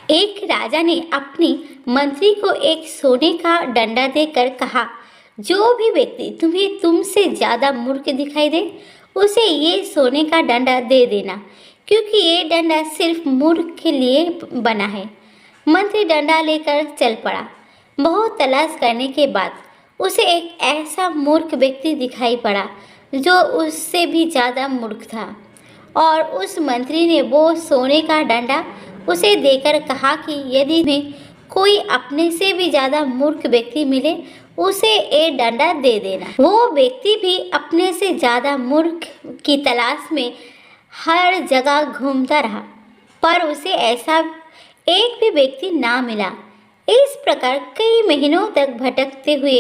एक राजा ने अपनी मंत्री को एक सोने का डंडा देकर कहा, जो भी व्यक्ति तुम्हें तुमसे ज्यादा मूर्ख दिखाई दे, उसे ये सोने का डंडा दे देना, क्योंकि ये डंडा सिर्फ मूर्ख के लिए बना है। मंत्री डंडा लेकर चल पड़ा। बहुत तलाश करने के बाद उसे एक ऐसा मूर्ख व्यक्ति दिखाई पड़ा जो उससे भी ज्यादा मूर्ख था, और उस मंत्री ने वो सोने का डंडा उसे देकर कहा कि यदि तुम्हें कोई अपने से भी ज्यादा मूर्ख व्यक्ति मिले, उसे ये डंडा दे देना। वो व्यक्ति भी अपने से ज्यादा मूर्ख की तलाश में हर जगह घूमता रहा, पर उसे ऐसा एक भी व्यक्ति ना मिला। इस प्रकार कई महीनों तक भटकते हुए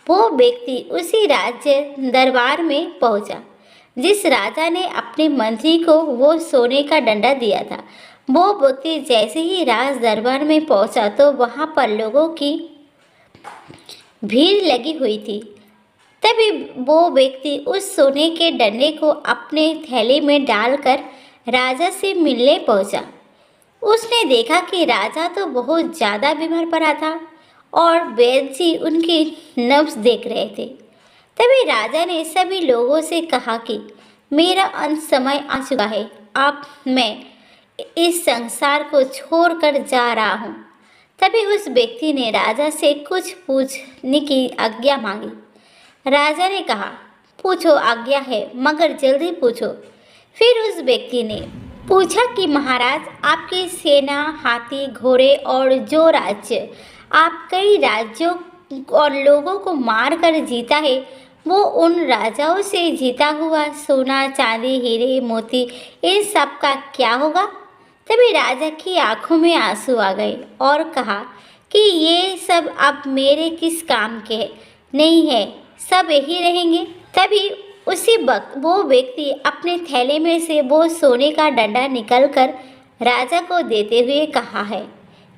वो व्यक्ति उसी राज्य दरबार में पहुंचा जिस राजा ने अपने मंत्री को वो सोने का डंडा दिया था। वो व्यक्ति जैसे ही राज दरबार में पहुंचा तो वहां पर लोगों की भीड़ लगी हुई थी। तभी वो व्यक्ति उस सोने के डंडे को अपने थैले में डालकर राजा से मिलने पहुंचा। उसने देखा कि राजा तो बहुत ज़्यादा बीमार पड़ा था और वैद्य जी उनकी नब्ज देख रहे थे। तभी राजा ने सभी लोगों से कहा कि मेरा अंत समय आ चुका है, अब मैं इस संसार को छोड़कर जा रहा हूँ। तभी उस व्यक्ति ने राजा से कुछ पूछने की आज्ञा मांगी। राजा ने कहा, पूछो, आज्ञा है, मगर जल्दी पूछो। फिर उस व्यक्ति ने पूछा कि महाराज, आपकी सेना, हाथी, घोड़े और जो राज्य आप कई राज्यों और लोगों को मार कर जीता है, वो उन राजाओं से जीता हुआ सोना, चांदी, हीरे, मोती, इन सब का क्या होगा? तभी राजा की आंखों में आंसू आ गए और कहा कि ये सब अब मेरे किस काम के नहीं है, सब यही रहेंगे। तभी उसी वक्त वो व्यक्ति अपने थैले में से वो सोने का डंडा निकलकर राजा को देते हुए कहा है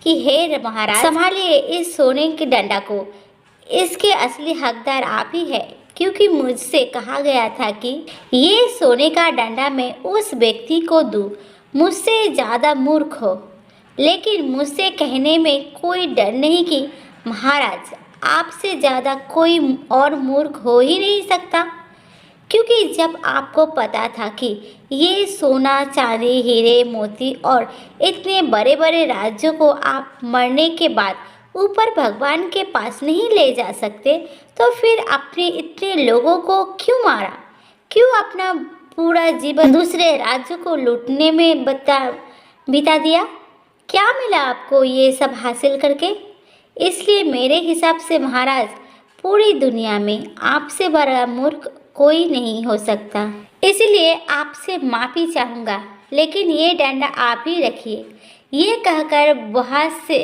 कि हे महाराज, संभालिए इस सोने के डंडा को, इसके असली हकदार आप ही है, क्योंकि मुझसे कहा गया था कि ये सोने का डंडा मैं उस व्यक्ति को दूँ मुझसे ज़्यादा मूर्ख हो। लेकिन मुझसे कहने में कोई डर नहीं कि महाराज, आपसे ज़्यादा कोई और मूर्ख हो ही नहीं सकता, क्योंकि जब आपको पता था कि ये सोना, चांदी, हीरे, मोती और इतने बड़े बड़े राज्यों को आप मरने के बाद ऊपर भगवान के पास नहीं ले जा सकते, तो फिर अपने इतने लोगों को क्यों मारा? क्यों अपना पूरा जीवन दूसरे राज्यों को लूटने में बिता दिया? क्या मिला आपको ये सब हासिल करके? इसलिए मेरे हिसाब से महाराज, पूरी दुनिया में आपसे बड़ा मूर्ख कोई नहीं हो सकता। इसलिए आपसे माफ़ी चाहूँगा, लेकिन ये डंडा आप ही रखिए। ये कहकर वहाँ से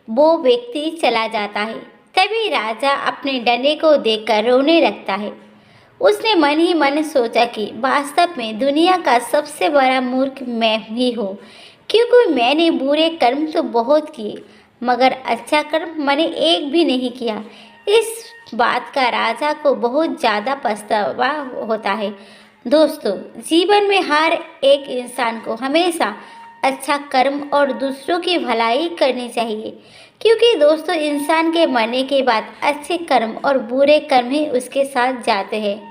वो व्यक्ति चला जाता है। तभी राजा अपने डंडे को देखकर रोने लगता है। उसने मन ही मन सोचा कि वास्तव में दुनिया का सबसे बड़ा मूर्ख मैं ही हूँ, क्योंकि मैंने बुरे कर्म तो बहुत किए, मगर अच्छा कर्म मैंने एक भी नहीं किया। इस बात का राजा को बहुत ज़्यादा पछतावा होता है। दोस्तों, जीवन में हर एक इंसान को हमेशा अच्छा कर्म और दूसरों की भलाई करनी चाहिए, क्योंकि दोस्तों, इंसान के मरने के बाद अच्छे कर्म और बुरे कर्म ही उसके साथ जाते हैं।